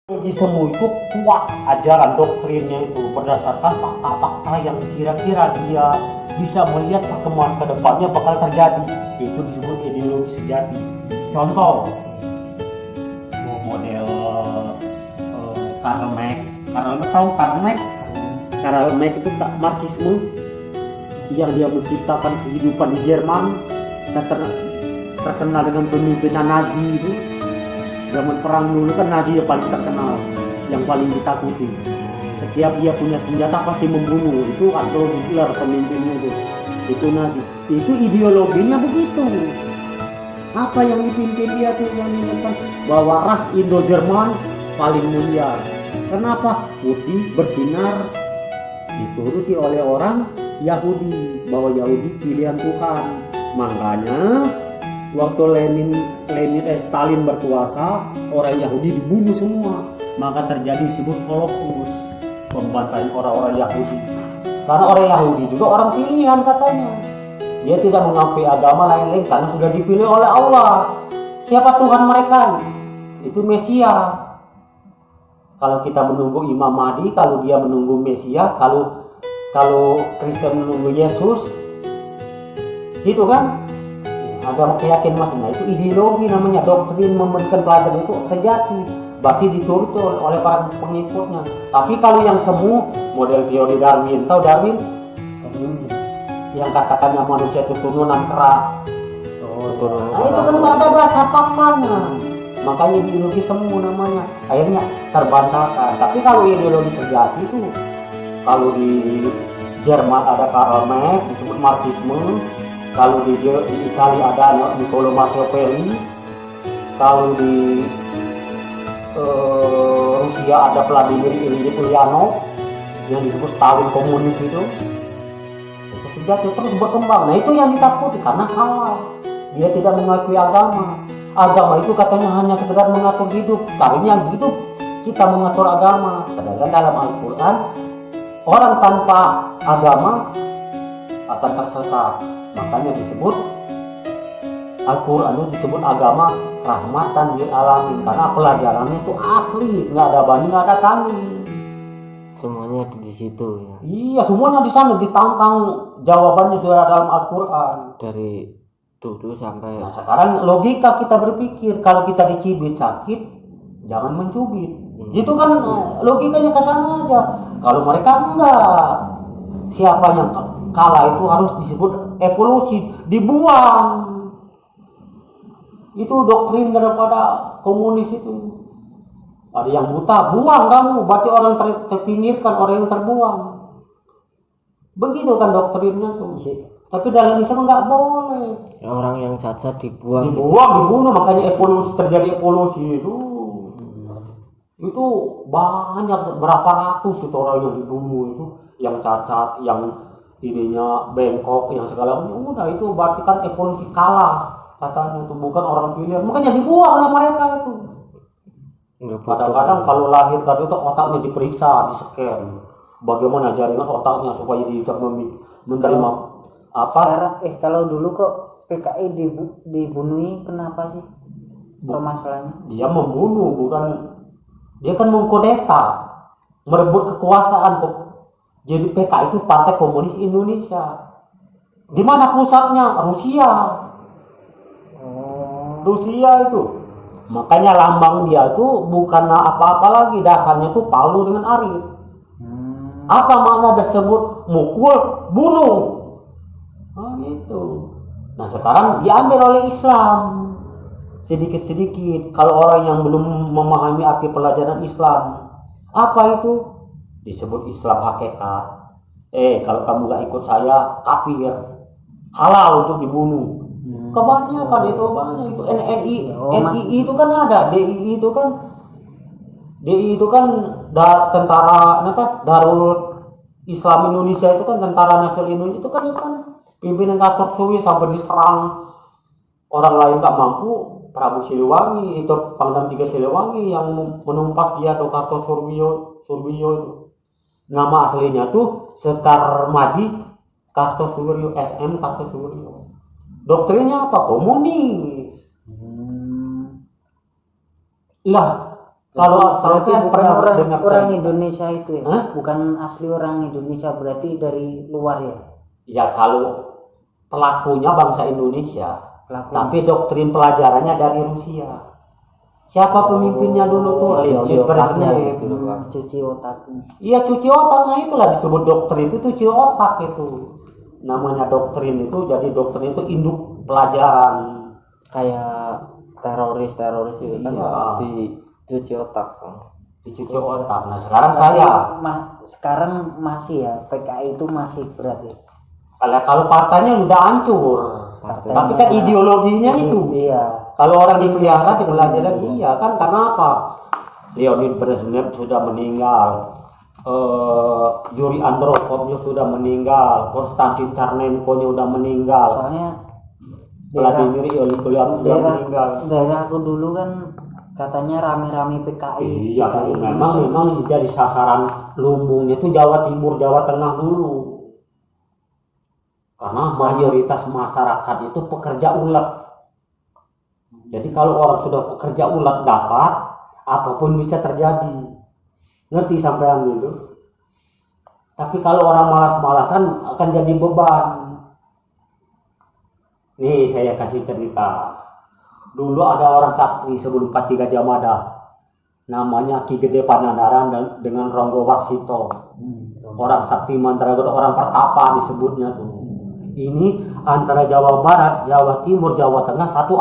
Ideologisme itu kuat, ajaran doktrinnya itu berdasarkan fakta-fakta yang kira-kira dia bisa melihat perkembangan ke depannya bakal terjadi. Itu disebut ideologi sejati. Contoh model Karl Marx. Tahu Karl Marx? Karl Marx itu Marxisme yang dia menciptakan kehidupan di Jerman, terkenal dengan pemimpinan Nazi itu. Zaman perang dulu kan Nazi yang paling terkenal, yang paling ditakuti. Setiap dia punya senjata pasti membunuh. Itu Adolf Hitler pemimpinnya itu Nazi. Itu ideologinya begitu. Apa yang dipimpin dia tuh yang diinginkan bahwa ras Indo-Jerman paling mulia. Kenapa? Putih bersinar, dituruti oleh orang Yahudi, bahwa Yahudi pilihan Tuhan. Makanya waktu Stalin berkuasa, orang Yahudi dibunuh semua. Maka terjadi disebut Holocaust, pembantaian orang-orang Yahudi. Karena orang Yahudi juga orang pilihan katanya. Dia tidak mengakui agama lain-lain karena sudah dipilih oleh Allah. Siapa Tuhan mereka? Itu Mesia. Kalau kita menunggu Imam Mahdi, kalau dia menunggu Mesia, kalau Kristen menunggu Yesus, itu kan agama keyakinan masing. Nah, itu ideologi namanya, doktrin memberikan pelajaran itu sejati, berarti dituruti oleh para pengikutnya. Tapi kalau yang semu, model teori Darwin, tahu Darwin? Yang katakannya manusia itu turunan kera. Nah, itu kan nggak ada dasar faktanya. Makanya ideologi semu namanya. Akhirnya terbantahkan. Tapi kalau ideologi sejati itu, kalau di Jerman ada Karl Marx disebut Marxisme. Kalau di Italia ada Niccolo Machiavelli, kalau di Rusia ada Vladimir Ilyich Ulyanov yang disebut Stalin komunis itu sejati terus berkembang. Nah, itu yang ditakuti karena salah. Dia tidak mengakui agama. Agama itu katanya hanya sekedar mengatur hidup. Seharusnya hidup kita mengatur agama. Sedangkan dalam Al-Quran, orang tanpa agama akan tersesat. Makanya disebut Al-Quran itu disebut agama rahmatan lil alamin, karena pelajarannya itu asli, nggak ada banding, nggak ada tanding. Semuanya di situ ya. Iya, semuanya di sana ditantang, jawabannya sudah dalam Al-Quran Dari dulu sampai. Nah, sekarang logika kita berpikir, kalau kita dicibit sakit, jangan mencubit. Itu kan logikanya ke sana aja. Kalau mereka enggak, siapa yang kalah itu harus disebut evolusi, dibuang. Itu doktrin daripada komunis itu. Ada yang buta, buang kamu, berarti orang terpinggirkan, orang yang terbuang. Begitu kan doktrinnya tuh. Tapi dalam Islam nggak boleh. Orang yang cacat dibuang. Dibunuh, makanya terjadi evolusi itu. Itu banyak, berapa ratus itu orang yang dibunuh itu, yang cacat, yang ininya bengkok, yang segala macam. Udah, itu berarti kan evolusi kalah katanya, itu bukan orang pilihan. Makanya dibuang oleh mereka itu. Kadang-kadang kalau lahir kan itu otaknya diperiksa, di-scan bagaimana jaringan otaknya supaya bisa menerima apa. Sekarang kalau dulu kok PKI dibunuhi, kenapa sih permasalahannya? Dia membunuh, bukan, dia kan mengkudeta, merebut kekuasaan kok. Jadi PKI itu Partai Komunis Indonesia. Di mana pusatnya? Rusia. Rusia itu. Makanya lambang dia itu bukan apa-apa lagi, dasarnya itu palu dengan arit. Apa makna disebut mukul, bunuh? Nah, gitu. Nah, sekarang diambil oleh Islam sedikit-sedikit. Kalau orang yang belum memahami arti pelajaran Islam, apa itu? Disebut Islam hakikat. Kalau kamu gak ikut saya, kafir, halal untuk dibunuh. Kebanyakan itu banyak itu. NII itu kan ada, DII itu kan tentara Darul Islam Indonesia itu kan, tentara nasional Indonesia itu kan pimpinan Kartosuwi sampai diserang orang lain gak mampu. Prabu Siliwangi itu, Pangdam 3 Siliwangi yang menumpas dia tuh Kartosuryo itu. Nama aslinya tuh Sekar Madi Kartosuryo, SM Kartosuryo. Doktrinnya apa? Komunis. Lah, Kalau berarti sampai bukan pernah orang dengar orang cerita. Indonesia itu ya, Hah? bukan asli orang Indonesia, berarti dari luar ya Ya kalau pelakunya bangsa Indonesia, pelakunya. tapi doktrin pelajarannya dari Rusia. Siapa pemimpinnya dulu tuh? cuci Leonid otaknya Brezhnev. gitu Pak. Cuci otaknya. Iya cuci otak, nah itulah disebut doktrin itu cuci otak itu. Namanya doktrin itu, jadi doktrin itu induk pelajaran. Kayak teroris itu kan Iya. dicuci otak Bang. Dicuci otak. Nah sekarang saya, Sekarang masih ya PKI itu masih berat ya. kalau partainya sudah hancur, Partainya. tapi kan ideologinya itu. Iya. Kalau orang dipelihara dipelajari, Iya. iya kan karena apa? Leonid Brezhnev sudah meninggal, Yuri Andropovnya sudah meninggal, Konstantin Chernenko-nya sudah meninggal, Soalnya daerah Vladimir Ilyich sudah meninggal. daerah aku dulu kan katanya rame-rame PKI. Iya, PKI memang jadi sasaran lumbungnya itu Jawa Timur, Jawa Tengah dulu. Karena mayoritas masyarakat itu pekerja ulet. Jadi kalau orang sudah pekerja ulet dapat, apapun bisa terjadi. Ngerti sampean gitu? Tapi kalau orang malas-malasan akan jadi beban. Nih saya kasih cerita. Dulu ada orang sakti sebelum 43 Jamada. Namanya Ki Gede Panandaran dengan Ronggo Warsito. Orang sakti mandraguna, orang pertapa disebutnya tuh. Ini antara Jawa Barat, Jawa Timur, Jawa Tengah satu